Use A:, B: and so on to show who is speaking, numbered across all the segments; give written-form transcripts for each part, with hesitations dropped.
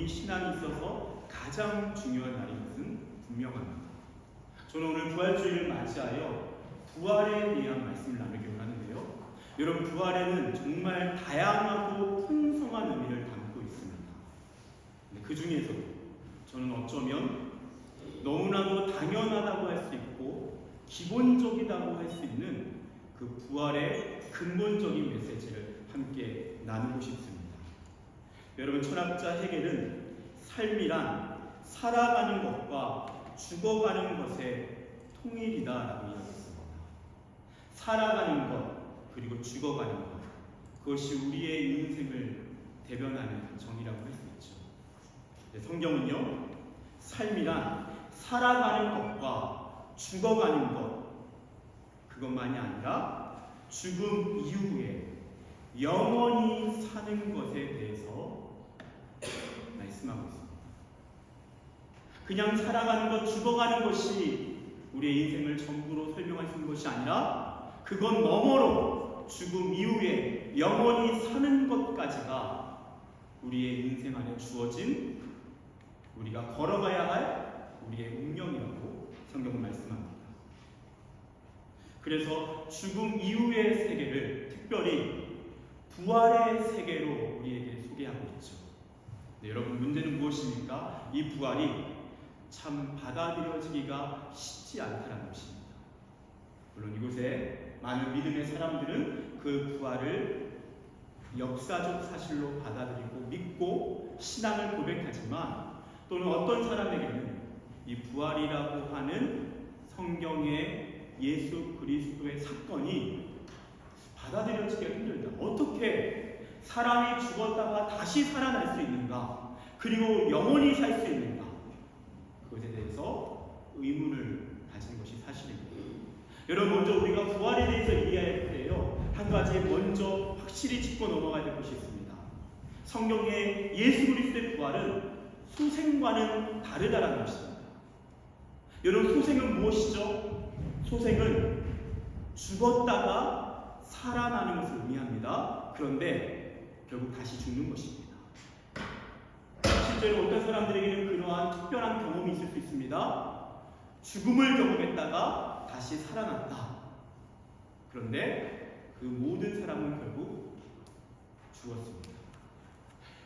A: 우리 신앙에 있어서 가장 중요한 날인 것은 분명합니다. 저는 오늘 부활주일을 맞이하여 부활에 대한 말씀을 나누기로 하는데요. 여러분, 부활에는 정말 다양하고 풍성한 의미를 담고 있습니다. 그 중에서도 저는 어쩌면 너무나도 당연하다고 할 수 있고 기본적이라고 할 수 있는 그 부활의 근본적인 메시지를 함께 나누고 싶습니다. 여러분, 철학자 헤겔은 삶이란 살아가는 것과 죽어가는 것의 통일이다라고 이야기했습니다. 살아가는 것 그리고 죽어가는 것, 그것이 우리의 인생을 대변하는 정의라고 할 수 있죠. 성경은요, 삶이란 살아가는 것과 죽어가는 것, 그것만이 아니라 죽음 이후에 영원히 사는 것에 대해서 말씀하고 있습니다. 그냥 살아가는 것, 죽어가는 것이 우리의 인생을 전부로 설명할 수 있는 것이 아니라 그건 너머로 죽음 이후에 영원히 사는 것까지가 우리의 인생 안에 주어진 우리가 걸어가야 할 우리의 운명이라고 성경은 말씀합니다. 그래서 죽음 이후의 세계를 특별히 부활의 세계로 우리에게 소개하고 있죠. 네, 여러분, 문제는 무엇입니까? 이 부활이 참 받아들여지기가 쉽지 않다는 것입니다. 물론 이곳에 많은 믿음의 사람들은 그 부활을 역사적 사실로 받아들이고 믿고 신앙을 고백하지만, 또는 어떤 사람에게는 이 부활이라고 하는 성경의 예수 그리스도의 사건이 받아들여지기가 힘들다. 어떻게 사람이 죽었다가 다시 살아날 수 있는가? 그리고 영원히 살 수 있는가? 그것에 대해서 의문을 가지는 것이 사실입니다. 여러분, 먼저 우리가 부활에 대해서 이해할 때요, 한 가지 먼저 확실히 짚고 넘어가야 될 것이 있습니다. 성경의 예수 그리스도의 부활은 소생과는 다르다라는 것입니다. 여러분, 소생은 무엇이죠? 소생은 죽었다가 살아나는 것을 의미합니다. 그런데 결국 다시 죽는 것입니다. 실제로 어떤 사람들에게는 그러한 특별한 경험이 있을 수 있습니다. 죽음을 경험했다가 다시 살아났다. 그런데 그 모든 사람은 결국 죽었습니다.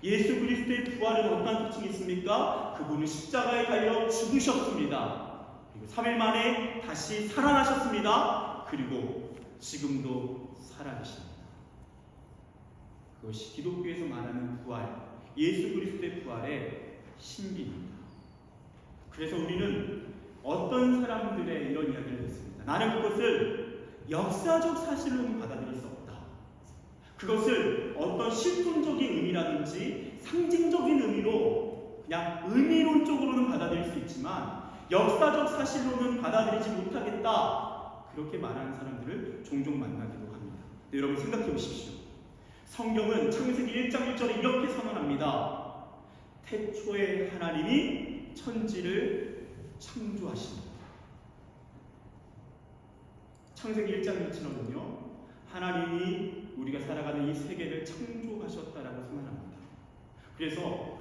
A: 예수 그리스도의 부활은 어떤 특징이 있습니까? 그분은 십자가에 달려 죽으셨습니다. 그리고 3일 만에 다시 살아나셨습니다. 그리고 지금도 살아계십니다. 그것이 기독교에서 말하는 부활, 예수 그리스도의 부활의 신비입니다. 그래서 우리는 어떤 사람들의 이런 이야기를 듣습니다. 나는 그것을 역사적 사실로는 받아들일 수 없다. 그것을 어떤 실존적인 의미라든지 상징적인 의미로 그냥 의미론적으로는 받아들일 수 있지만 역사적 사실로는 받아들이지 못하겠다. 그렇게 말하는 사람들을 종종 만나기도 합니다. 네, 여러분, 생각해 보십시오. 성경은 창세기 1장 1절에 이렇게 선언합니다. 태초에 하나님이 천지를 창조하십니다. 창세기 1장 1절은요, 하나님이 우리가 살아가는 이 세계를 창조하셨다라고 선언합니다. 그래서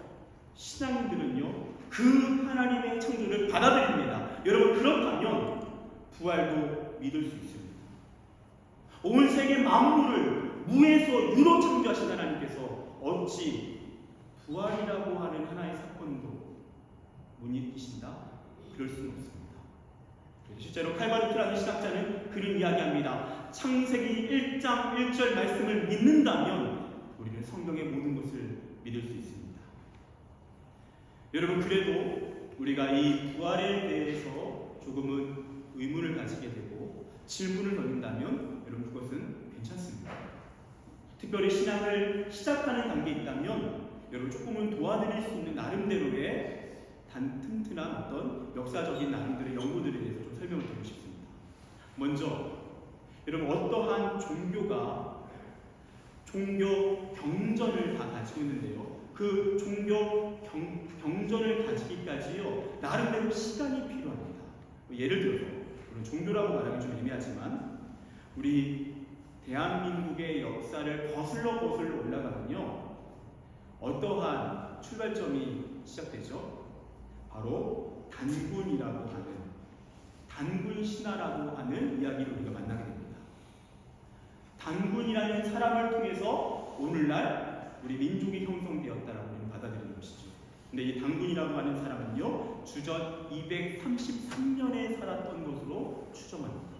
A: 신앙인들은요, 그 하나님의 창조를 받아들입니다. 여러분, 그렇다면 부활도 믿을 수 있습니다. 온 세계 만물을 무에서 유로 창조하신 하나님께서 어찌 부활이라고 하는 하나의 사건도 못 믿으신다? 그럴 수는 없습니다. 실제로 칼바르트라는 신학자는 그런 이야기합니다. 창세기 1장 1절 말씀을 믿는다면 우리는 성경의 모든 것을 믿을 수 있습니다. 여러분, 그래도 우리가 이 부활에 대해서 조금은 의문을 가지게 되고 질문을 던진다면 여러분, 그것은 괜찮습니다. 특별히 신앙을 시작하는 단계에 있다면 여러분, 조금은 도와드릴 수 있는 나름대로의 튼튼한 어떤 역사적인 나름대로의 연구들에 대해서 좀 설명을 드리고 싶습니다. 먼저 여러분, 어떠한 종교가 종교 경전을 다 가지고 있는데요, 그 종교 경전을 가지기까지요, 나름대로 시간이 필요합니다. 예를 들어서 물론 종교라고 말하기 좀 애매하지만 우리 대한민국의 역사를 거슬러 올라가면요, 어떠한 출발점이 시작되죠. 바로 단군이라고 하는, 단군 신화라고 하는 이야기를 우리가 만나게 됩니다. 단군이라는 사람을 통해서 오늘날 우리 민족이 형성되었다라고 우리는 받아들이는 것이죠. 근데 이 단군이라고 하는 사람은요, 주전 233년에 살았던 것으로 추정합니다.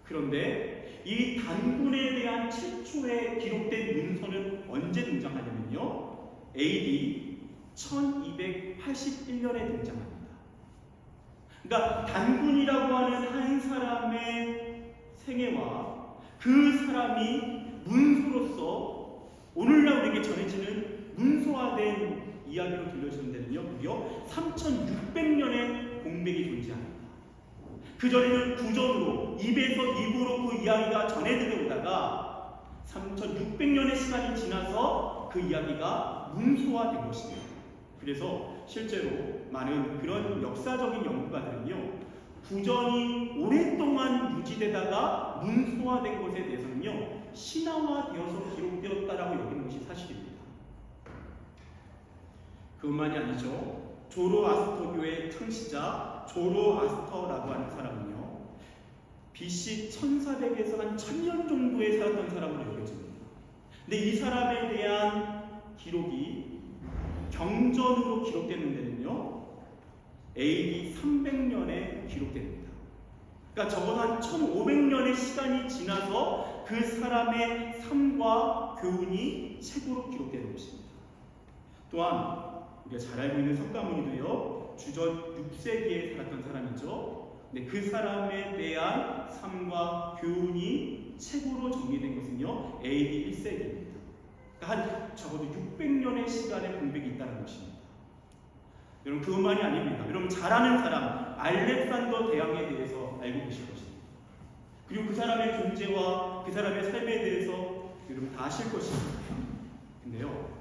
A: 그런데 이 단군에 대한 최초의 기록된 문서는 언제 등장하냐면요, AD 1281년에 등장합니다. 그러니까 단군이라고 하는 한 사람의 생애와 그 사람이 문서로서 오늘날 우리에게 전해지는 문서화된 이야기로 들려지는 데는요, 무려 3600년의 공백이 존재합니다. 그전에는 구전으로, 입에서 입으로 그 이야기가 전해 들어오다가 3600년의 시간이 지나서 그 이야기가 문서화된 것입니다. 그래서 실제로 많은 그런 역사적인 연구가들은요, 구전이 오랫동안 유지되다가 문서화된 것에 대해서는요, 신화화되어서 기록되었다라고 여기는 것이 사실입니다. 그것만이 아니죠. 조로아스터교의 창시자 조로아스터라고 하는 사람은요, BC 1400에서 한 1000년 정도에 살았던 사람으로 여겨집니다. 근데 이 사람에 대한 기록이 경전으로 기록되는 데는요, AD 300년에 기록됩니다. 그러니까 적어도 한 1500년의 시간이 지나서 그 사람의 삶과 교훈이 책으로 기록되는 것입니다. 또한 우리가 잘 알고 있는 석가모니도요, 주전 6세기에 살았던 사람이죠. 근데 그 사람에 대한 삶과 교훈이 책으로 정리된 것은요, AD 1세기입니다. 그러니까 한 적어도 600년의 시간의 공백이 있다는 것입니다. 여러분, 그것만이 아닙니다. 여러분 잘 아는 사람 알렉산더 대왕에 대해서 알고 계실 것입니다. 그리고 그 사람의 존재와 그 사람의 삶에 대해서 여러분 다 아실 것입니다. 근데요,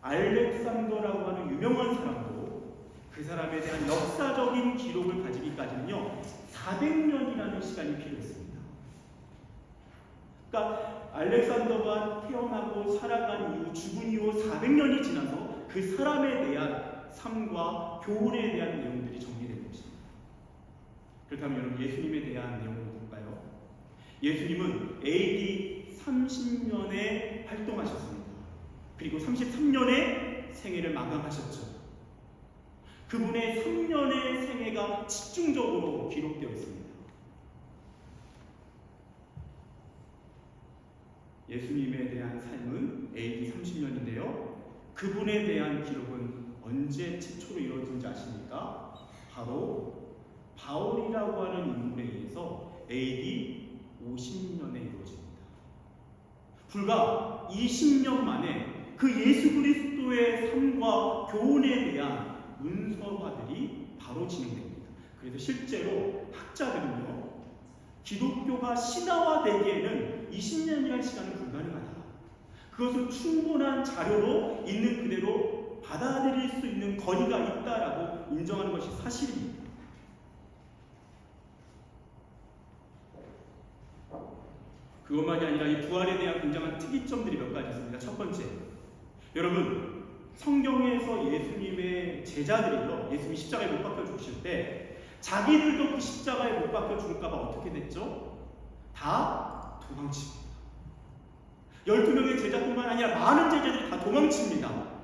A: 알렉산더라고 하는 유명한 사람도 그 사람에 대한 역사적인 기록을 가지기까지는요, 400년이라는 시간이 필요했습니다. 그러니까 알렉산더가 태어나고 살아간 이후, 죽은 이후 400년이 지나서 그 사람에 대한 삶과 교훈에 대한 내용들이 정리된 것입니다. 그렇다면 여러분, 예수님에 대한 내용을 볼까요? 예수님은 AD 30년에 활동하셨습니다. 그리고 33년에 생애를 마감하셨죠. 그분의 3년의 생애가 집중적으로 기록되어 있습니다. 예수님에 대한 삶은 AD 30년인데요. 그분에 대한 기록은 언제 최초로 이루어진지 아십니까? 바로 바울이라고 하는 인물에 의해서 AD 50년에 이루어집니다. 불과 20년 만에 그 예수 그리스도의 삶과 교훈에 대한 문서화들이 바로 진행됩니다. 그래서 실제로 학자들은요, 기독교가 신화화되기에는 20년이라는 시간은 불가능하다. 그것을 충분한 자료로 있는 그대로 받아들일 수 있는 거리가 있다라고 인정하는 것이 사실입니다. 그것만이 아니라 이 부활에 대한 굉장한 특이점들이 몇 가지 있습니다. 첫 번째, 여러분, 성경에서 예수님의 제자들이요, 예수님이 십자가에 못 박혀 죽으실 때 자기들도 그 십자가에 못 박혀 죽을까 봐 어떻게 됐죠? 다 도망칩니다. 12명의 제자뿐만 아니라 많은 제자들이 다 도망칩니다.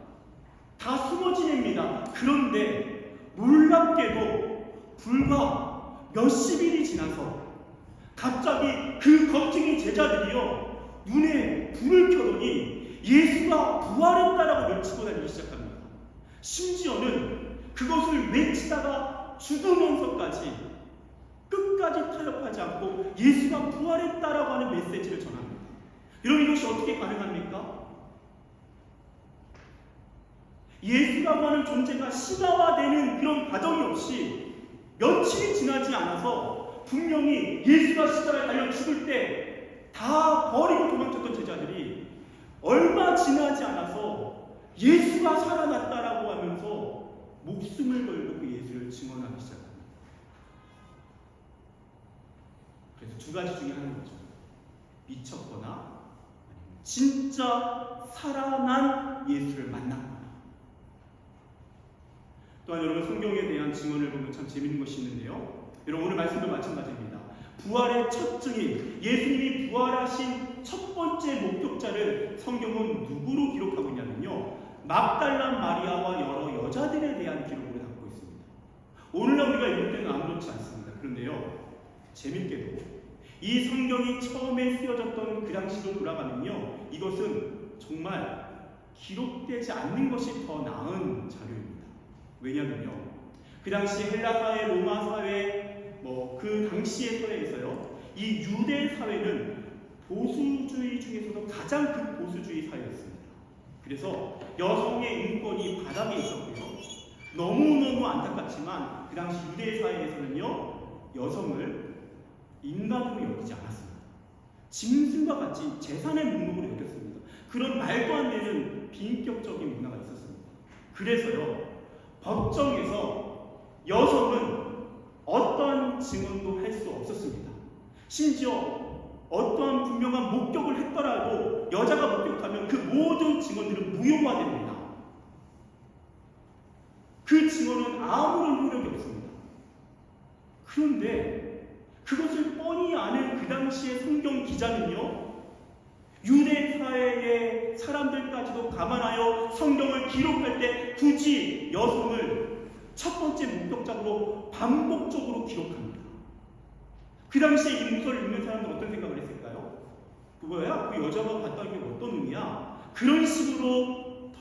A: 다 숨어 지냅니다. 그런데 놀랍게도 불과 몇십 일이 지나서 갑자기 그 겁쟁이 제자들이요, 눈에 불을 켜더니 예수가 부활했다라고 외치고 다니기 시작합니다. 심지어는 그것을 외치다가 죽으면서까지 끝까지 타협하지 않고 예수가 부활했다라고 하는 메시지를 전합니다. 여러분, 이것이 어떻게 가능합니까? 예수라고 하는 존재가 신화화되는 그런 과정이 없이 며칠이 지나지 않아서 분명히 예수가 십자가에 달려 죽을 때 다 버리고 도망쳤던 제자들이 얼마 지나지 않아서 예수가 살아났다라고 하면서 목숨을 걸고 그 예수를 증언하기 시작합니다. 그래서 두 가지 중에 하나인 거죠. 미쳤거나 진짜 살아난 예수를 만났거나. 또한 여러분 성경에 대한 증언을 보면 참 재밌는 것이 있는데요. 여러분 오늘 말씀도 마찬가지입니다. 부활의 첫 증인, 예수님이 부활하신 첫 번째 목격자를 성경은 누구로 기록하고 있냐면요. 막달라 마리아와 여러 여자들에 대한 기록으로 담고 있습니다. 오늘날 우리가 읽을 때는 아무렇지 않습니다. 그런데요. 재밌게도 이 성경이 처음에 쓰여졌던 그 당시로 돌아가면요. 이것은 정말 기록되지 않는 것이 더 나은 자료입니다. 왜냐하면요. 그 당시 헬라 사회, 로마 사회, 그 당시의 사회에서요. 이 유대 사회는 보수주의 중에서도 가장 극보수주의 사회였습니다. 그래서 여성의 인권이 바닥에 있었고요. 너무너무 안타깝지만 그 당시 유대 사회에서는요. 여성을 인간으로 여기지 않았습니다. 짐승과 같이 재산의 목록으로 여겼습니다. 그런 말도 안 되는 비인격적인 문화가 있었습니다. 그래서요. 법정에서 여성은 어떠한 증언도 할 수 없었습니다. 심지어 어떠한 분명한 목격을 했더라도 여자가 목격하면 그 모든 증언들은 무효화됩니다. 그 증언은 아무런 효력이 없습니다. 그런데 그것을 뻔히 아는 그 당시의 성경 기자는요. 유대 사회의 사람들까지도 감안하여 성경을 기록할 때 굳이 여성을 첫 번째 목격자로 반복적으로 기록합니다. 그 당시에 이 문서를 읽는 사람들은 어떤 생각을 했을까요? 그거야? 그 여자가 봤다는 게 어떤 의미야? 그런 식으로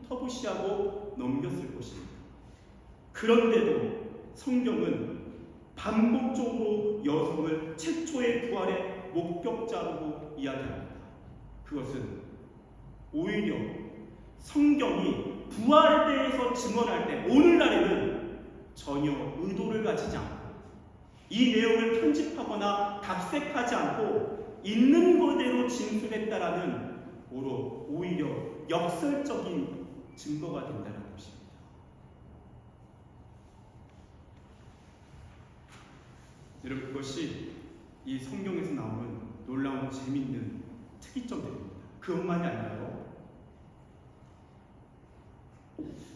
A: 터부시하고 넘겼을 것입니다. 그런데도 성경은 반복적으로 여성을 최초의 부활의 목격자로 이야기합니다. 그것은 오히려 성경이 부활에 대해서 증언할 때 오늘날에는 전혀 의도를 가지지 않고 이 내용을 편집하거나 각색하지 않고 있는 그대로 진술했다라는 오히려 역설적인 증거가 된다는 것입니다. 여러분 그것이 이 성경에서 나오는 놀라운 재미있는 특이점들입니다. 그것만이 아니라요.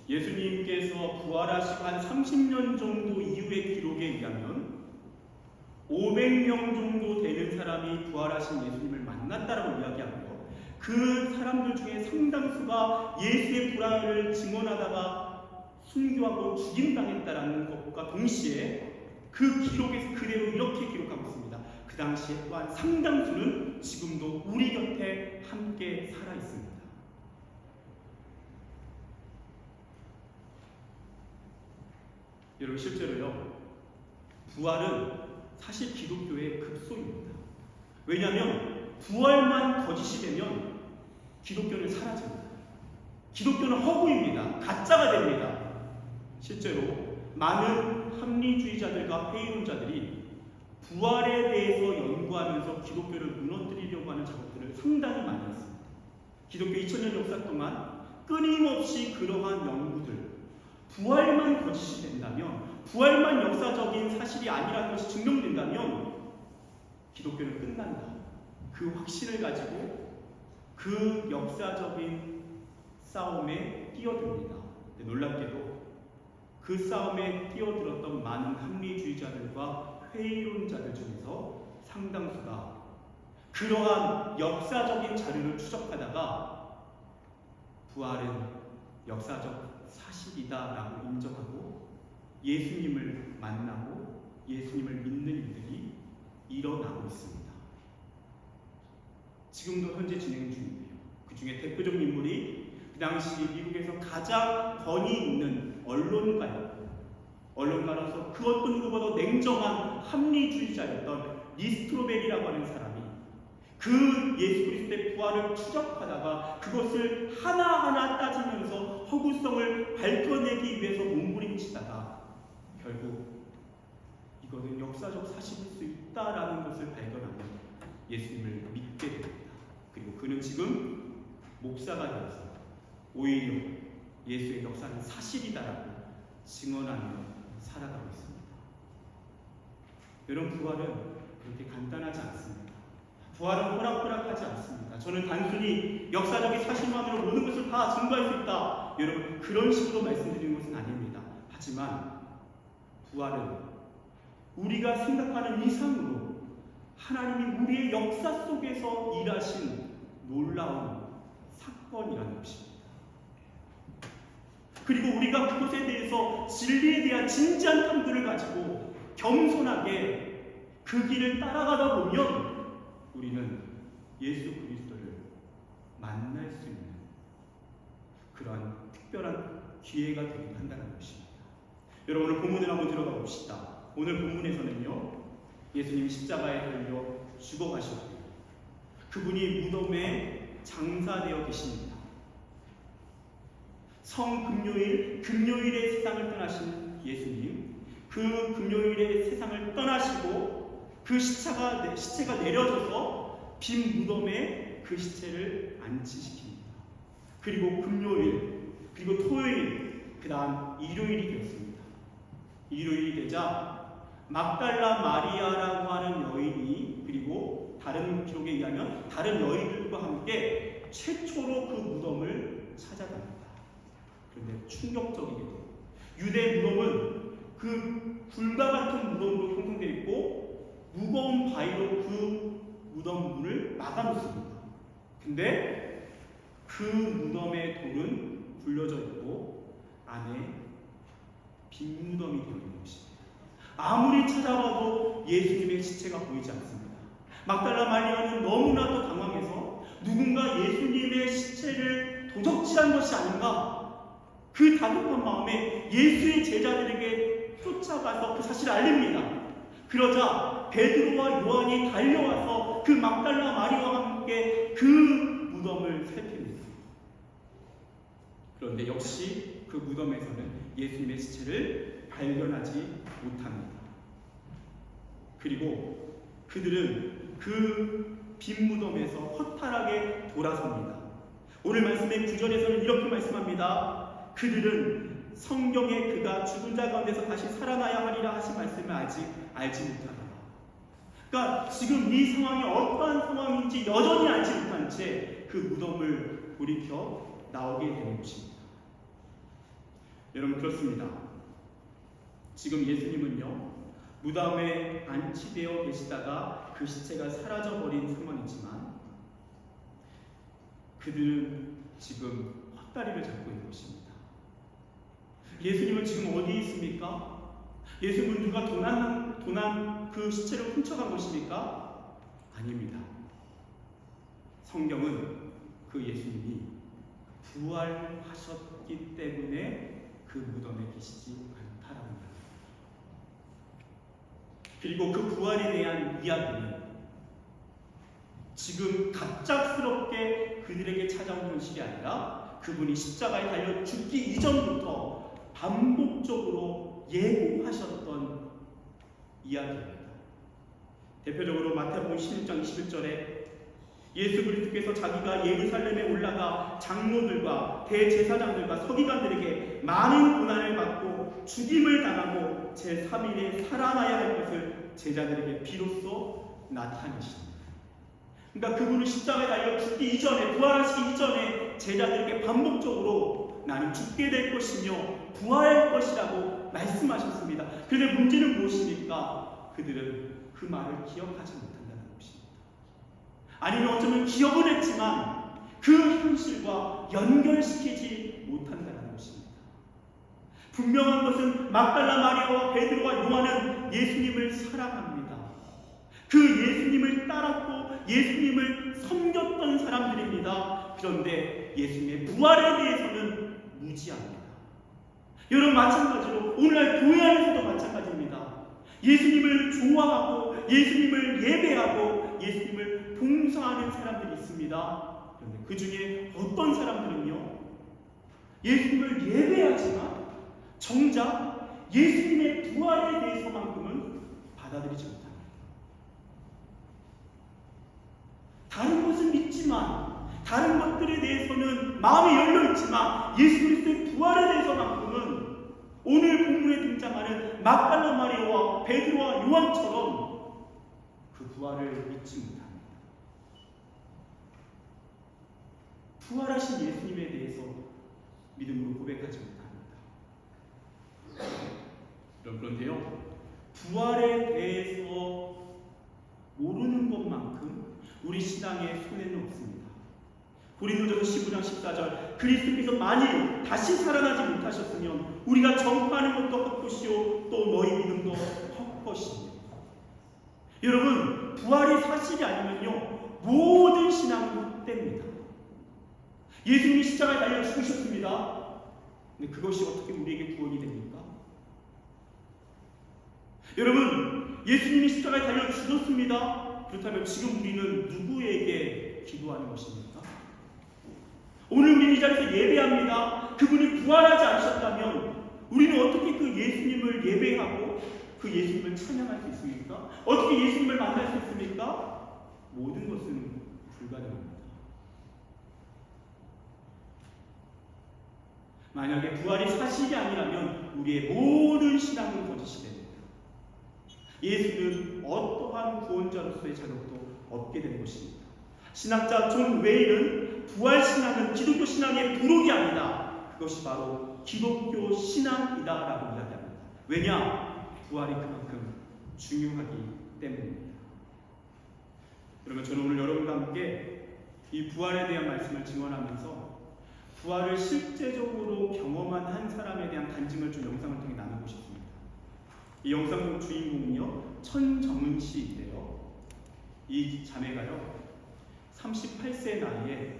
A: 예수님께서 부활하시고 한 30년 정도 이후의 기록에 의하면 500명 정도 되는 사람이 부활하신 예수님을 만났다라고 이야기하고요. 그 사람들 중에 상당수가 예수의 부활을 증언하다가 순교하고 죽임당했다라는 것과 동시에 그 기록에서 그대로 이렇게 기록하고 있습니다. 그 당시에 또한 상당수는 지금도 우리 곁에 함께 살아 있습니다. 여러분 실제로요. 부활은 사실 기독교의 급소입니다. 왜냐하면 부활만 거짓이 되면 기독교는 사라집니다. 기독교는 허구입니다. 가짜가 됩니다. 실제로 많은 합리주의자들과 회의론자들이 부활에 대해서 연구하면서 기독교를 무너뜨리려고 하는 작업들을 상당히 많이 했습니다. 기독교 2000년 역사 동안 끊임없이 그러한 연구들, 부활만 거짓이 된다면, 부활만 역사적인 사실이 아니라는 것이 증명된다면 기독교는 끝난다. 그 확신을 가지고 그 역사적인 싸움에 뛰어듭니다. 놀랍게도 그 싸움에 뛰어들었던 많은 합리주의자들과 회의론자들 중에서 상당수가 그러한 역사적인 자료를 추적하다가 부활은 역사적 사실이다라고 인정하고 예수님을 만나고 예수님을 믿는 일들이 일어나고 있습니다. 지금도 현재 진행 중이고요. 그 중에 대표적인 인물이 그 당시 미국에서 가장 권위 있는 언론가로서 그 어떤 누구보다 냉정한 합리주의자였던 리스트로벨이라고 하는 사람이 그 예수 그리스도의 부활을 추적하다가 그것을 하나하나 따지면서 허구성을 밝혀내기 위해서 몸부림치다가 결국 이거는 역사적 사실일 수 있다라는 것을 발견하며 예수님을 믿게 됩니다. 그리고 그는 지금 목사가 되어서 오히려 예수의 역사는 사실이다라고 증언하며 살아가고 있습니다. 여러분 부활은 그렇게 간단하지 않습니다. 부활은 호락호락하지 않습니다. 저는 단순히 역사적인 사실만으로 모든 것을 다 증거할 수 있다. 여러분 그런 식으로 말씀드리는 것은 아닙니다. 하지만 부활은 우리가 생각하는 이상으로 하나님이 우리의 역사 속에서 일하신 놀라운 사건이라는 것입니다. 그리고 우리가 그것에 대해서 진리에 대한 진지한 탐구를 가지고 겸손하게 그 길을 따라가다 보면 우리는 예수 그리스도를 만날 수 있는 그러한 특별한 기회가 되긴 한다는 것입니다. 여러분 오늘 본문을 한번 들어가 봅시다. 오늘 본문에서는요, 예수님이 십자가에 달려 죽어가셨고 그분이 무덤에 장사되어 계십니다. 성금요일, 금요일에 세상을 떠나신 예수님, 그 금요일에 세상을 떠나시고 그 시체가 내려져서 빈 무덤에 그 시체를 안치시킵니다. 그리고 금요일, 그리고 토요일, 그 다음 일요일이 되었습니다. 일요일이 되자 막달라 마리아라고 하는 여인이, 그리고 다른 기록에 의하면 다른 여인들과 함께 최초로 그 무덤을 찾아갑니다. 그런데 충격적이게도 유대 무덤은 그 불과 같은 무덤으로 형성되어 있고 무거운 바위로 그 무덤 문을 막아놓습니다. 근데 그 무덤의 돌은 굴려져 있고 안에 빈 무덤이 되어 있는 것입니다. 아무리 찾아봐도 예수님의 시체가 보이지 않습니다. 막달라 마리아는 너무나도 당황해서 누군가 예수님의 시체를 도적질한 것이 아닌가, 그 다급한 마음에 예수의 제자들에게 쫓아가서 그 사실을 알립니다. 그러자 베드로와 요한이 달려와서 그 막달라 마리아와 함께 그 무덤을 살핍니다. 그런데 역시 그 무덤에서는 예수님의 시체를 발견하지 못합니다. 그리고 그들은 그 빈 무덤에서 허탈하게 돌아섭니다. 오늘 말씀의 9절에서는 이렇게 말씀합니다. 그들은 성경에 그가 죽은 자 가운데서 다시 살아나야 하리라 하신 말씀을 아직 알지 못하더라. 그러니까 지금 이 상황이 어떠한 상황인지 여전히 알지 못한 채 그 무덤을 돌이켜 나오게 되는 것입니다. 여러분 그렇습니다. 지금 예수님은요, 무덤에 안치되어 계시다가 그 시체가 사라져버린 상황이지만 그들은 지금 헛다리를 잡고 있는 것입니다. 예수님은 지금 어디에 있습니까? 예수님은 누가 도난 그 시체를 훔쳐간 것입니까? 아닙니다. 성경은 그 예수님이 부활하셨기 때문에 그 무덤에 계시지 않다라고 합니다. 그리고 그 부활에 대한 이야기는 지금 갑작스럽게 그들에게 찾아온 현실이 아니라 그분이 십자가에 달려 죽기 이전부터 반복적으로 예고하셨던 이야기입니다. 대표적으로 마태복음 16장 21절에 예수 그리스도께서 자기가 예루살렘에 올라가 장로들과 대제사장들과 서기관들에게 많은 고난을 받고 죽임을 당하고 제3일에 살아나야 할 것을 제자들에게 비로소 나타내십니다. 그러니까 그분은 십자가에 달려 죽기 이전에, 부활하시기 이전에 제자들에게 반복적으로 나는 죽게 될 것이며 부활할 것이라고 말씀하셨습니다. 그런데 문제는 무엇입니까? 그들은 그 말을 기억하지 못한다는 것입니다. 아니면 어쩌면 기억을 했지만 그 현실과 연결시키지 못한다는 것입니다. 분명한 것은 막달라 마리아와 베드로와 요한은 예수님을 사랑합니다. 그 예수님을 따랐고 예수님을 섬겼던 사람들입니다. 그런데 예수님의 부활에 대해서는 무지합니다. 여러분 마찬가지로 오늘날 교회 안에서도 마찬가지입니다. 예수님을 좋아하고 예수님을 예배하고 예수님을 봉사하는 사람들이 있습니다. 그런데 그 중에 어떤 사람들은요, 예수님을 예배하지만 정작 예수님의 부활에 대해서만큼은 받아들이지 못합니다. 다른 것은 믿지만 다른 것들에 대해서는 마음이 열려있지만 예수 그리스도의 부활에 대해서만큼은 오늘 본문에 등장하는 막달라 마리아와 베드로와 요한처럼 그 부활을 믿지 못합니다. 부활하신 예수님에 대해서 믿음으로 고백하지 못합니다. 그런데요, 부활에 대해서 모르는 것만큼 우리 신앙에 손해는 없습니다. 고린도전서 15장 14절, 그리스도께서 만일 다시 살아나지 못하셨으면 우리가 전파하는 것도 헛것이요 또 너희 믿음도 헛것이니. 여러분, 부활이 사실이 아니면요 모든 신앙은 헛됩니다. 예수님이 십자가에 달려 죽으셨습니다. 근데 그것이 어떻게 우리에게 구원이 됩니까? 여러분, 예수님이 십자가에 달려 죽었습니다. 그렇다면 지금 우리는 누구에게 기도하는 것입니까? 오늘 우리는 이 자리에서 예배합니다. 그분이 부활하지 않으셨다면 우리는 어떻게 그 예수님을 예배하고 그 예수님을 찬양할 수 있습니까? 어떻게 예수님을 만날 수 있습니까? 모든 것은 불가능합니다. 만약에 부활이 사실이 아니라면 우리의 모든 신앙은 거짓이 됩니다. 예수는 어떠한 구원자로서의 자격도 없게 된 것입니다. 신학자 존 웨일은 부활 신앙은 기독교 신앙의 부록이 아니다. 그것이 바로 기독교 신앙이다라고 이야기합니다. 왜냐? 부활이 그만큼 중요하기 때문입니다. 여러분, 저는 오늘 여러분과 함께 이 부활에 대한 말씀을 증언하면서 부활을 실제적으로 경험한 한 사람에 대한 간증을 좀 영상을 통해 나누고 싶습니다. 이 영상 주인공은요 천정은 씨인데요, 이 자매가요 38세 나이에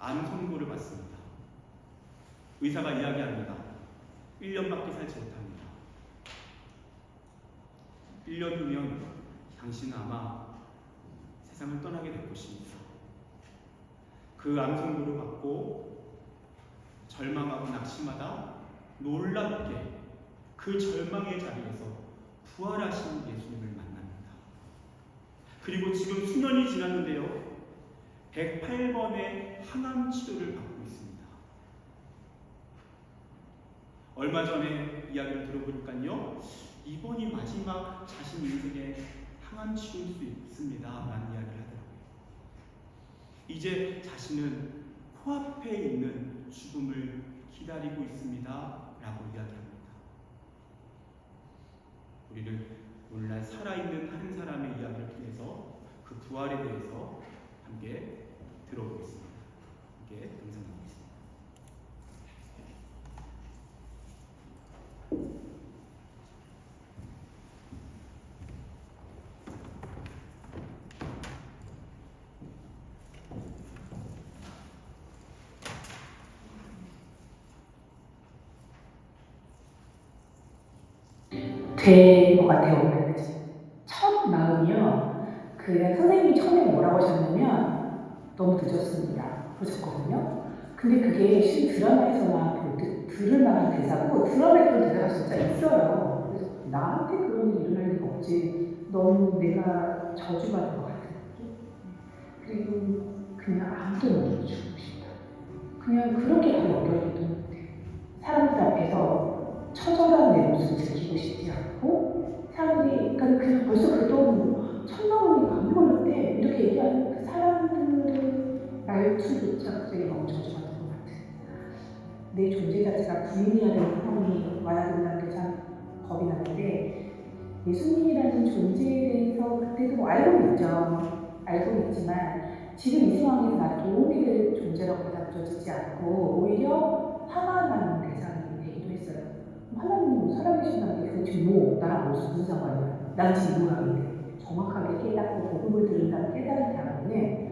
A: 암 선고를 받습니다. 의사가 이야기합니다. 1년밖에 살지 못합니다. 1년 후면 당신은 아마 세상을 떠나게 될 것입니다. 그 암 선고를 받고 절망하고 낙심하다 놀랍게 그 절망의 자리에서 부활하신 예수님을 만납니다. 그리고 지금 수년이 지났는데요 108번의 항암 치료를 받고 있습니다. 얼마 전에 이야기를 들어보니까요 이번이 마지막 자신 인생의 항암 치료일 수 있습니다 라는 이야기를 하더라고요. 이제 자신은 코앞에 있는 죽음을 기다리고 있습니다 라고 이야기합니다. 우리는 오늘날 살아있는 한 사람의 이야기를 통해서 그 부활에 대해서 함께 들어보겠습니다. 함께 등장하겠습니다.
B: 될 것 같아요. 첫 마음이요. 선생님이 처음에 뭐라고 하셨냐면 너무 늦었습니다. 그러셨거든요. 근데 그게 실 드라마에서나 들을 만한 대사고 드라마에 그런 대사가 진짜 있어요. 그래서 나한테 그런 일이 일어날 리가 없지. 너무 내가 저주받은 것 같은 느낌. 그리고 그냥 아무도 모르고 죽고 싶다. 그냥 그렇게 바로 어려워도 사람들 앞에서 처절한 내 모습을 지키고 싶지 않고 사람들이 그냥 벌써 그동 천명원이 안 걸렸대 이렇게 얘기하는 그 사람들의 말투조차 갑자기 너무 저주받은 것 같은 내 존재 자체가 부인해야 되는 상황이 와야 된다는 게 참 겁이 나는데 예수님이라는 존재에 대해서 그때도 뭐 알고는 있죠. 알고는 있지만 지금 이 상황에서 나를 도움이 될 존재라고 받아들여지지 않고 오히려 화가 나는 대상이 되기도 했어요. 하나님은 살아계신다는 게 도대체 나랑 무슨 상관이야? 난 지금 무함인데 정확하게 깨닫고 복음을 들은다는 깨달은 다음에는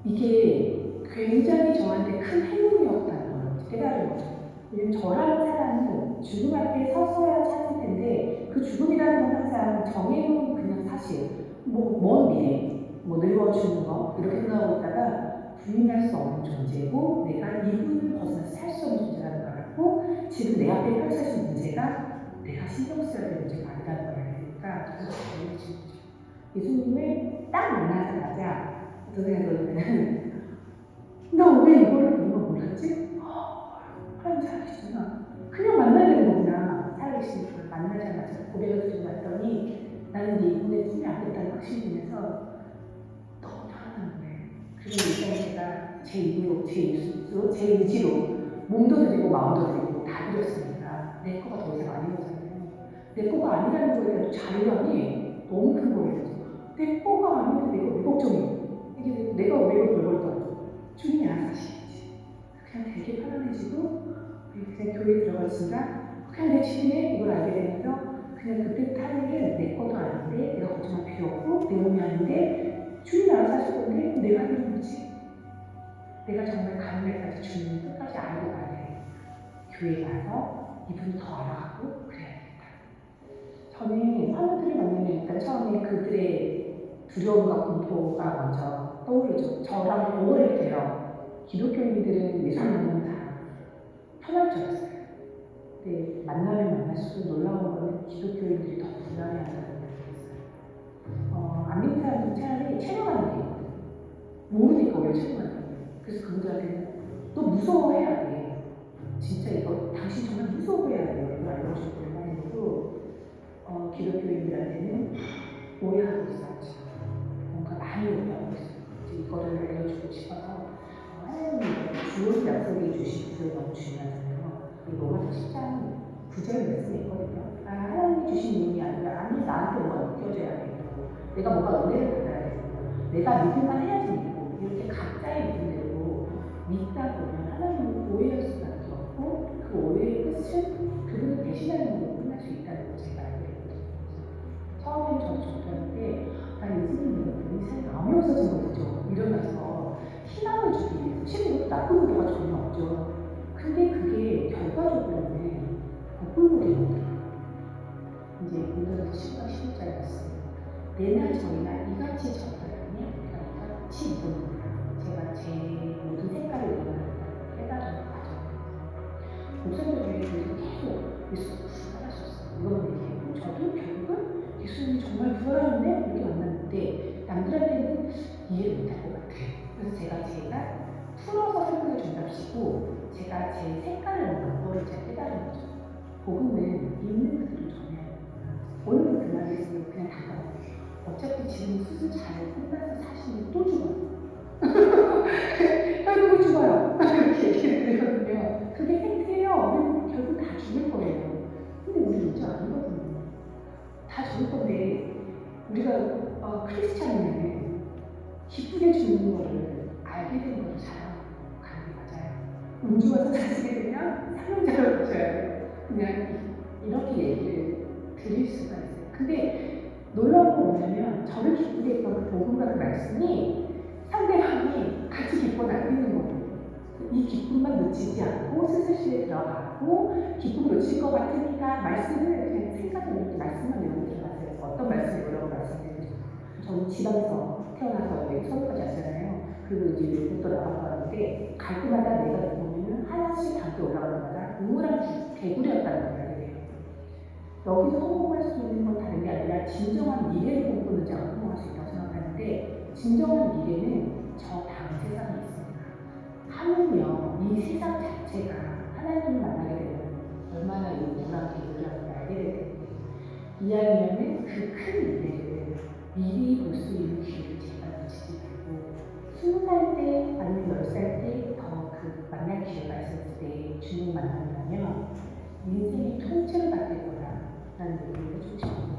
B: 이게 굉장히 저한테 큰 행운이었다는 걸 깨달은 거죠. 왜냐면 저라는 사람은 죽음 앞에 서서야 찾을 텐데 그 죽음이라는 건 항상 정해놓은 그냥 사실 먼 미래 늙어 죽는 거 이렇게 생각하고 있다가 부인할 수 없는 존재고 내가 이분을 벗어나서 살 수 없는 존재라는 걸 알았고 지금 내 앞에 펼쳐진 문제가 내가 신경 써야 될 문제가 아니라는 걸 알으니까 달라진 거죠. 예수님을 딱 만나자마자 어떤 생각이 들냐면 나 왜 이거를 그런 걸 몰랐지? 하나님 살아계시구나. 그냥 만나야 되는 거구나. 살아계신 분을 만나자마자 고백을 드리고 왔더니 나는 이분의 품에 안겠다는 확신이 들면서 너무 편안한 거예요. 그리고 일단 제가 제 입으로, 제 입술로, 제 의지로 몸도 드리고 마음도 드리고 다 드렸으니까 내 거가 더 이상 아닌 거잖아요. 내 거가 아니라는 거에 대한 자유함이 너무 큰 거예요. 내 거가 아닌데 내가 왜 걱정해? 이게 내가 왜 벌벌 떨어? 주님이 알아서 하시겠지. 그냥 되게 편안해지고 그냥 교회에 들어갈 순간 그냥 내 주님의 이걸 알게 되면서 그냥 그때 타일을 내 것도 아닌데 내가 걱정할 필요 없고 내 몸이 아닌데 주님이 알아서 하실 건데 내가 하는 거지. 내가 정말 가능할까지 주님을 끝까지 알고 가야 돼. 교회에 가서 이분을 더 알아가고 그래야겠다. 저는 환우들을 만나면 일단 처음에 그들의 두려움과 공포가 먼저 떠오르죠. 저랑 오버랩돼요. 기독교인들은 예수 만나면 다 편할 줄 알았어요. 근데 만나면 만날수록 놀라운 거는 기독교인들이 더 불안해한다는 걸 느꼈어요. 안 믿는 사람들은 차라리 체념하는 게 있거든. 모르니까 왜 체념하는 거예요. 그래서 그분들한테는 너 무서워해야 돼. 진짜 이거 당신 정말 무서워해야 돼요. 이걸 알려주고 얼마나도 기독교인들한테는 오해하고 있어요. 뭔가 많이 오해하고 있어요. 이제 이거를 알려주고 싶어서 하나님이 주어진 약속해 주신 구절이 너무 중요하잖아요. 로마서 10장 9절 말씀이 있거든요. 하나님이 주신 의미 아니라 아니 나한테 뭐가 느껴져야 되고 내가 뭔가 은혜를 받아야 되고 내가 믿을만 해야지 믿고 이렇게 각자의 믿음대로 믿다 보면 하나님은 오해할 수밖에 없고 그 오해의 끝은 그분을 대신하는 걸로 끝날 수 있다는 걸 제가 알게 됐거든요. 처음에는 저도 전도하는데 예수님이 이 세상에 아무 없어진 거죠. 일어나서 희망을 주기 위해서 실제로 나쁜 의도가 전혀 없죠. 근데 그게 결과적으로는 복불복이거든요. 이제 문제에서 10과 11절에 왔어요. 내나 저희나 이같이 전하라니 우리가 이같이 입었느니라. 제가 제 모든 색깔을 입었느니라 깨달은 과정입니다. 목사님들이 계속 예수가 부활하셨어요. 이건 얘기했고 저도 결국은 예수님이 정말 부활하는데 이렇게 만났는데 남들한테는 이해를 못할 것 같아요. 그래서 제가 풀어서 설명해 준답시고 제가 제 색깔을 얻는 거를 제가 깨달은 거죠. 복음은 있는 그대로 전해야 됩니다. 오늘도 그 말이 있으면 그냥 다가가요. 어차피 지금 수술 잘 끝나서 사시면 또 죽어요. 결국은 죽어요. 이렇게 얘기를 드리거든요. 그게 팩트예요. 우리는 결국 다 죽을 거예요. 근데 우리는 인정 아니거든요. 다 죽을 건데 우리가 크리스찬이면 기쁘게 죽는 거를 알게 된 거를 자랑하고 가는 게 맞아요. 음주와서 자시게 되면 사명자를 보셔야 돼요. 그냥 이렇게 얘기를 드릴 수가 있어요. 근데 놀라운 건 뭐냐면 저를 기쁘게 했던 그 복음과 그 말씀이 상대방이 같이 기뻐 나누는 거예요. 이 기쁨만 놓치지 않고 스스로에 들어가고 기쁨을 놓칠 것 같으니까 말씀을 그냥 생각을 이렇게 말씀만 외우고 들어갔어요. 어떤 말씀이 뭐라고 말씀드리죠? 저는 지방에서 태어나서 여기 서울까지 왔잖아요. 그리고 이제 외국도 나가봤는데 갈 때마다 내가 보면은 하나씩 담게 올라가는 마다 우물한 개구리였다는 걸 알게 돼요. 여기서 성공할 수 있는 건 다른 게 아니라 진정한 미래를 꿈꾸는 자가 성공할 수 있다고 생각하는데 진정한 미래는 저 다음 세상에 있습니다. 하물며 이 세상 자체가 하나님을 만나게 되면 얼마나 이 우물한 개구리라는 걸 알게 되는데 이야기하는 그 큰 미래를 미리 볼 수 있는 기회를 제가 놓치지 말고 20살 때 아니면 10살 때 더 그 만날 기회가 있었을 때 주님 만난다면 인생의 통째로 바뀔 거라는 얘기를 해주고 싶은데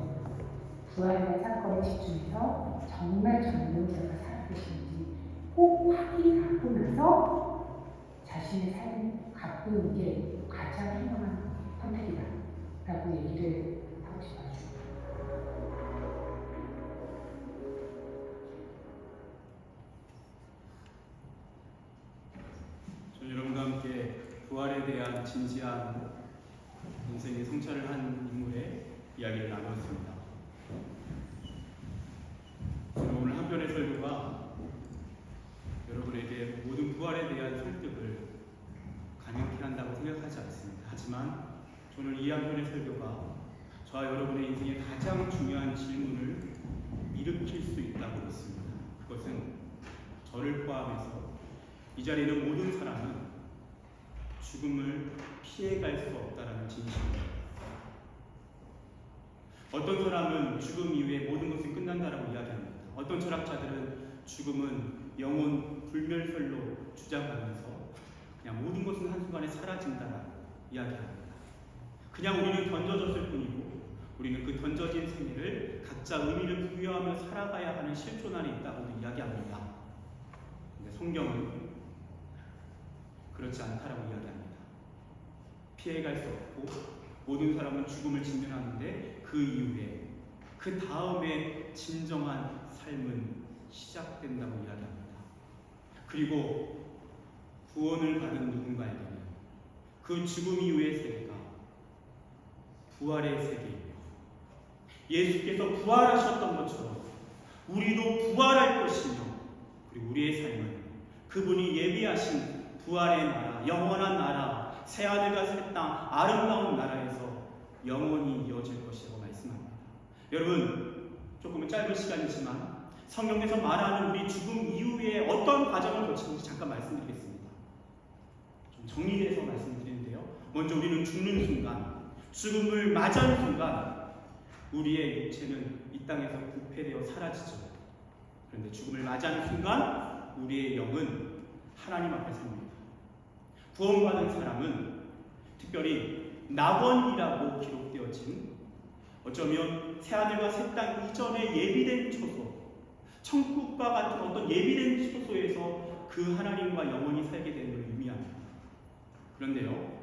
B: 부활의 사건에 집중해서 정말 전능자가 살아계신지 꼭 확인하고 나서 자신의 삶을 가꾸는 게 가장 현명한 선택이다 라고 얘기를 하고 싶어요.
A: 여러분과 함께 부활에 대한 진지한 인생의 성찰을 한 인물의 이야기를 나누었습니다. 저는 오늘 한 편의 설교가 여러분에게 모든 부활에 대한 설득을 가능케 한다고 생각하지 않습니다. 하지만 저는 이 한 편의 설교가 저와 여러분의 인생에 가장 중요한 질문을 일으킬 수 있다고 믿습니다. 그것은 저를 포함해서 이 자리에 있는 모든 사람은 죽음을 피해갈 수 없다는 진실입니다. 어떤 사람은 죽음 이후에 모든 것이 끝난다라고 이야기합니다. 어떤 철학자들은 죽음은 영혼 불멸설로 주장하면서 그냥 모든 것은 한순간에 사라진다라고 이야기합니다. 그냥 우리는 던져졌을 뿐이고 우리는 그 던져진 생애를 각자 의미를 부여하며 살아가야 하는 실존 안에 있다고도 이야기합니다. 근데 성경은 그렇지 않다라고 이야기합니다. 피해갈 수 없고 모든 사람은 죽음을 직면하는데 그 이후에 그 다음에 진정한 삶은 시작된다고 이야기합니다. 그리고 구원을 받은 누군가에게는 그 죽음 이후의 세계가 부활의 세계이며 예수께서 부활하셨던 것처럼 우리도 부활할 것이며 그리고 우리의 삶은 그분이 예비하신 부활의 나라, 영원한 나라, 새하늘과 새 땅, 아름다운 나라에서 영원히 이어질 것이라고 말씀합니다. 여러분, 조금은 짧은 시간이지만 성경에서 말하는 우리 죽음 이후에 어떤 과정을 거치는지 잠깐 말씀드리겠습니다. 좀 정리해서 말씀드리는데요. 먼저 우리는 죽는 순간, 죽음을 맞이하는 순간 우리의 육체는 이 땅에서 부패되어 사라지죠. 그런데 죽음을 맞이하는 순간 우리의 영은 하나님 앞에 섭니다. 구원받은 사람은 특별히 낙원이라고 기록되어진 어쩌면 새하늘과 새 땅 이전에 예비된 초소, 천국과 같은 어떤 예비된 초소에서 그 하나님과 영원히 살게 되는 걸 의미합니다. 그런데요,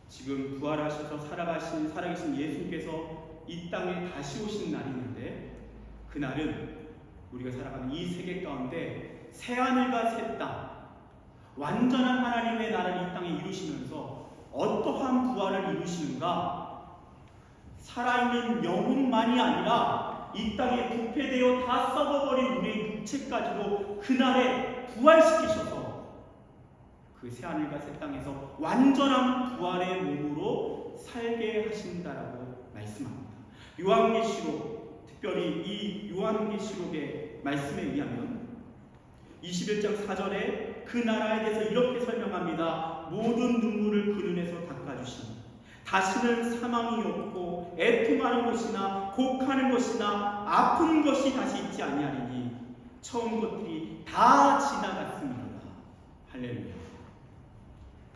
A: 지금 부활하셔서 살아계신 예수께서 이 땅에 다시 오신 날이 있는데 그날은 우리가 살아가는 이 세계 가운데 새하늘과 새 땅, 완전한 하나님의 나라를 이 땅에 이루시면서 어떠한 부활을 이루시는가? 살아있는 영혼만이 아니라 이 땅에 부패되어 다 썩어버린 우리의 육체까지도 그날에 부활시키셔서 그 새하늘과 새 땅에서 완전한 부활의 몸으로 살게 하신다라고 말씀합니다. 요한계시록, 특별히 이 요한계시록의 말씀에 의하면 21장 4절에 그 나라에 대해서 이렇게 설명합니다. 모든 눈물을 그 눈에서 닦아주시니 다시는 사망이 없고 애통하는 것이나 곡하는 것이나 아픈 것이 다시 있지 아니하리니 처음 것들이 다 지나갔습니다. 할렐루야.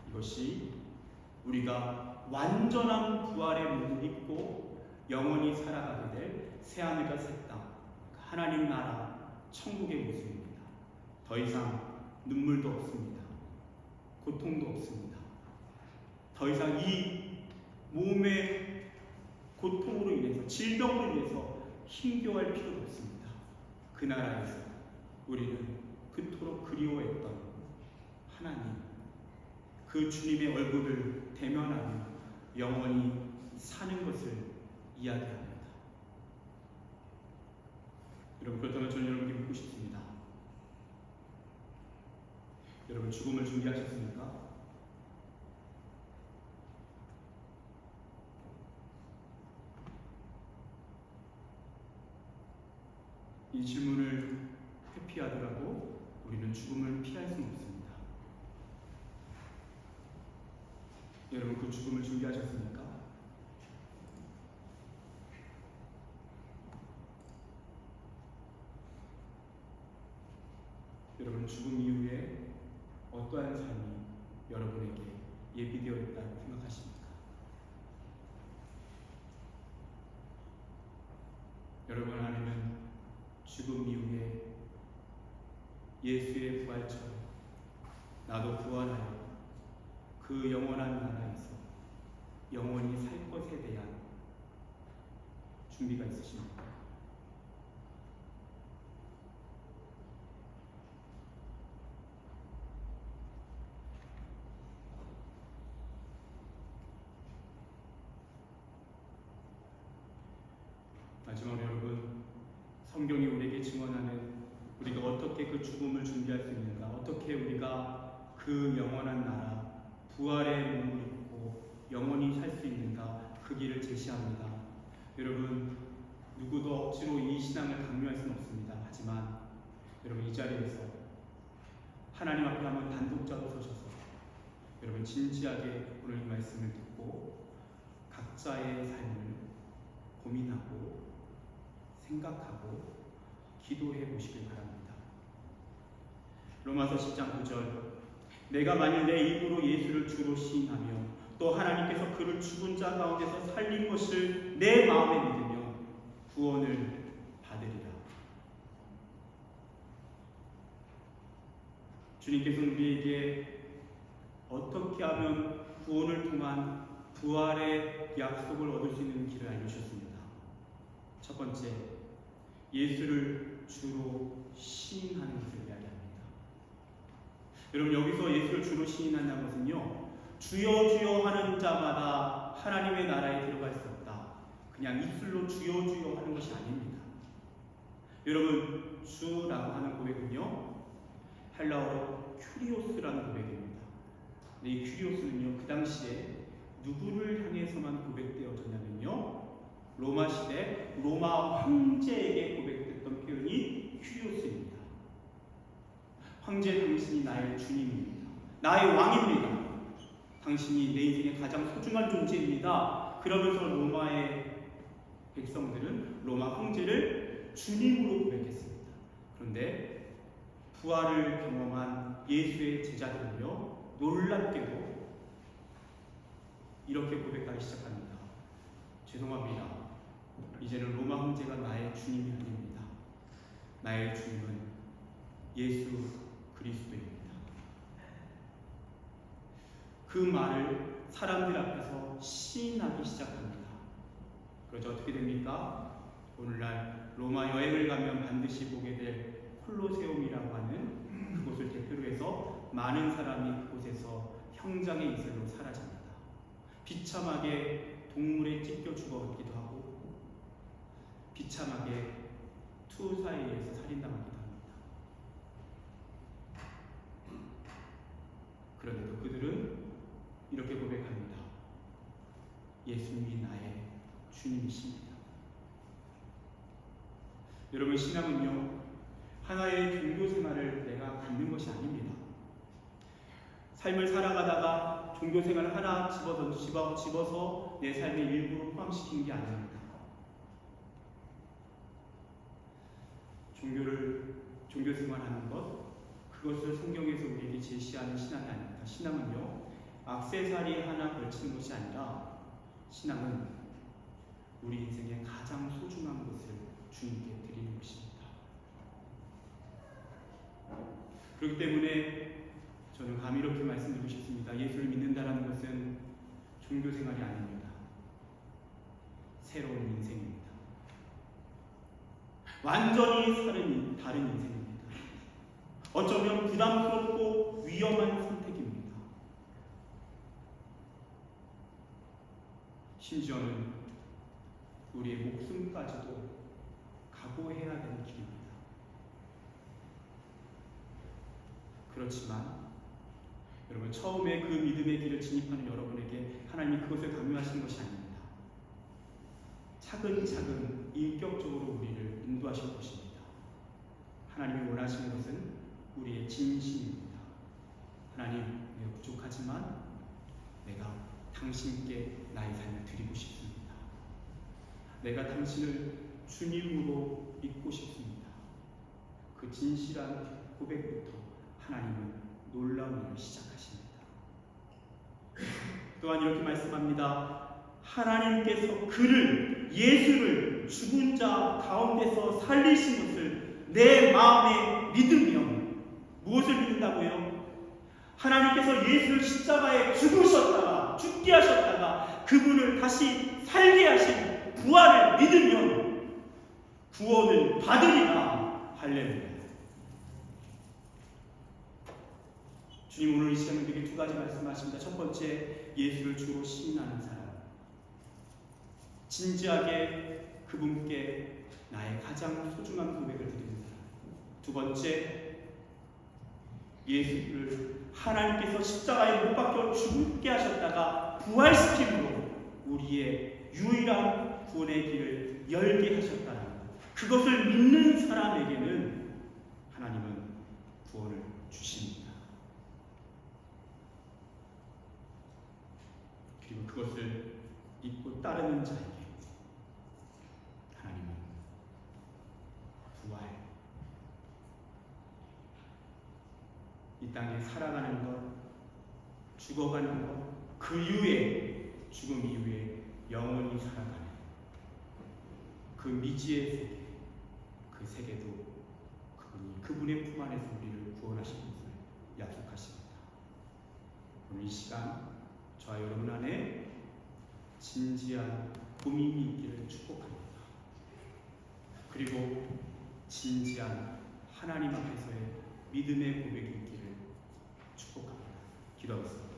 A: 이것이 우리가 완전한 부활의 몸을 입고 영원히 살아가게 될 새하늘과 새 땅, 하나님 나라, 천국의 모습입니다. 더 이상 눈물도 없습니다. 고통도 없습니다. 더 이상 이 몸의 고통으로 인해서, 질병으로 인해서 힘겨워할 필요도 없습니다. 그 나라에서 우리는 그토록 그리워했던 하나님, 그 주님의 얼굴을 대면하며 영원히 사는 것을 이야기합니다. 여러분, 그렇다면 저는 여러분께 묻고 싶습니다. 여러분, 죽음을 준비하셨습니까? 이 질문을 회피하더라도 우리는 죽음을 피할 수는 없습니다. 여러분, 그 죽음을 준비하셨습니까? 여러분, 죽음 이후에 어떠한 삶이 여러분에게 예비되어 있다고 생각하십니까? 여러분 안에는 죽음 이후에 예수의 부활처럼 나도 부활하여 그 영원한 나라에서 영원히 살 것에 대한 준비가 있으십니까? 마지막으로 여러분, 성경이 우리에게 증언하는 우리가 어떻게 그 죽음을 준비할 수 있는가, 어떻게 우리가 그 영원한 나라, 부활의 몸을 입고 영원히 살 수 있는가, 그 길을 제시합니다. 여러분, 누구도 억지로 이 신앙을 강요할 수는 없습니다. 하지만 여러분, 이 자리에서 하나님 앞에 한번 단독자로 서셔서 여러분 진지하게 오늘 이 말씀을 듣고 각자의 삶을 고민하고 생각하고 기도해 보시길 바랍니다. 로마서 10장 9절, 내가 만일 내 입으로 예수를 주로 시인하며 또 하나님께서 그를 죽은 자 가운데서 살린 것을 내 마음에 믿으며 구원을 받으리라. 주님께서는 우리에게 어떻게 하면 구원을 통한 부활의 약속을 얻을 수 있는 길을 알려주셨습니다. 첫 번째, 예수를 주로 시인하는 것을 이야기합니다. 여러분, 여기서 예수를 주로 시인한다는 것은요, 주여 주여 하는 자마다 하나님의 나라에 들어갈 수 없다. 그냥 입술로 주여 주여 하는 것이 아닙니다. 여러분, 주라고 하는 고백은요, 헬라어로 큐리오스라는 고백입니다. 근데 이 큐리오스는요, 그 당시에 누구를 향해서만 고백되어졌냐면요, 로마 시대 로마 황제에게 고백됐던 표현이 큐리오스입니다. 황제, 당신이 나의 주님입니다. 나의 왕입니다. 당신이 내 인생의 가장 소중한 존재입니다. 그러면서 로마의 백성들은 로마 황제를 주님으로 고백했습니다. 그런데 부활을 경험한 예수의 제자들은요, 놀랍게도 이렇게 고백하기 시작합니다. 죄송합니다. 이제는 로마 황제가 나의 주님이 아닙니다. 나의 주님은 예수 그리스도입니다. 그 말을 사람들 앞에서 시인하기 시작합니다. 그러자 어떻게 됩니까? 오늘날 로마 여행을 가면 반드시 보게 될 콜로세움이라고 하는 그곳을 대표로 해서 많은 사람이 그곳에서 형장의 이슬로 사라집니다. 비참하게 동물에 찢겨 죽어가기도 하고 비참하게 투사에 의해서 살인당하기도 합니다. 그런데도 그들은 이렇게 고백합니다. 예수님이 나의 주님이십니다. 여러분, 신앙은요, 하나의 종교 생활을 내가 갖는 것이 아닙니다. 삶을 살아가다가 종교 생활을 하나 집어서 내 삶의 일부로 포함시킨 게 아닙니다. 종교 생활하는 것, 그것을 성경에서 우리에게 제시하는 신앙이 아닙니다. 신앙은요, 액세서리 하나 걸치는 것이 아니라 신앙은 우리 인생의 가장 소중한 것을 주님께 드리는 것입니다. 그렇기 때문에 저는 감히 이렇게 말씀드리고 싶습니다. 예수를 믿는다는 것은 종교 생활이 아닙니다. 새로운 인생입니다. 완전히 다른 인생입니다. 어쩌면 부담스럽고 위험한 선택입니다. 심지어는 우리의 목숨까지도 각오해야 되는 길입니다. 그렇지만 여러분, 처음에 그 믿음의 길을 진입하는 여러분에게 하나님이 그것을 강요하시는 것이 아닙니다. 차근차근 인격적으로 우리를 인도하실 것입니다. 하나님이 원하시는 것은 우리의 진심입니다. 하나님, 내가 부족하지만 내가 당신께 나의 삶을 드리고 싶습니다. 내가 당신을 주님으로 믿고 싶습니다. 그 진실한 고백부터 하나님은 놀라운 일을 시작하십니다. 또한 이렇게 말씀합니다. 하나님께서 예수를 죽은 자 가운데서 살리신 것을 내 마음에 믿으며, 무엇을 믿는다고요? 하나님께서 예수를 십자가에 죽게 하셨다가 그분을 다시 살게 하신 부활을 믿으면 구원을 받으리라. 할렐루야. 주님, 오늘 이 시간에 우리에게 두 가지 말씀하십니다. 첫 번째, 예수를 주로 시인하는 사람, 진지하게 그분께 나의 가장 소중한 고백을 드리는 사람. 두 번째, 예수를 하나님께서 십자가에 못 박혀 죽게 하셨다가 부활시킴으로 우리의 유일한 구원의 길을 열게 하셨다는 것, 그것을 믿는 사람에게는 하나님은 구원을 주십니다. 그리고 그것을 믿고 따르는 자에게 하나님은 부활, 이 땅에 살아가는 것, 죽어가는 것, 그 이후에 죽음 이후에 영원히 살아가는 그 미지의 세계, 그 세계도 그분의 품 안에서 우리를 구원하시는 것을 약속하십니다. 오늘 이 시간 저와 여러분 안에 진지한 고민이 있기를 축복합니다. 그리고 진지한 하나님 앞에서의 믿음의 고백이 있기를 축복합니다. 기도하겠습니다.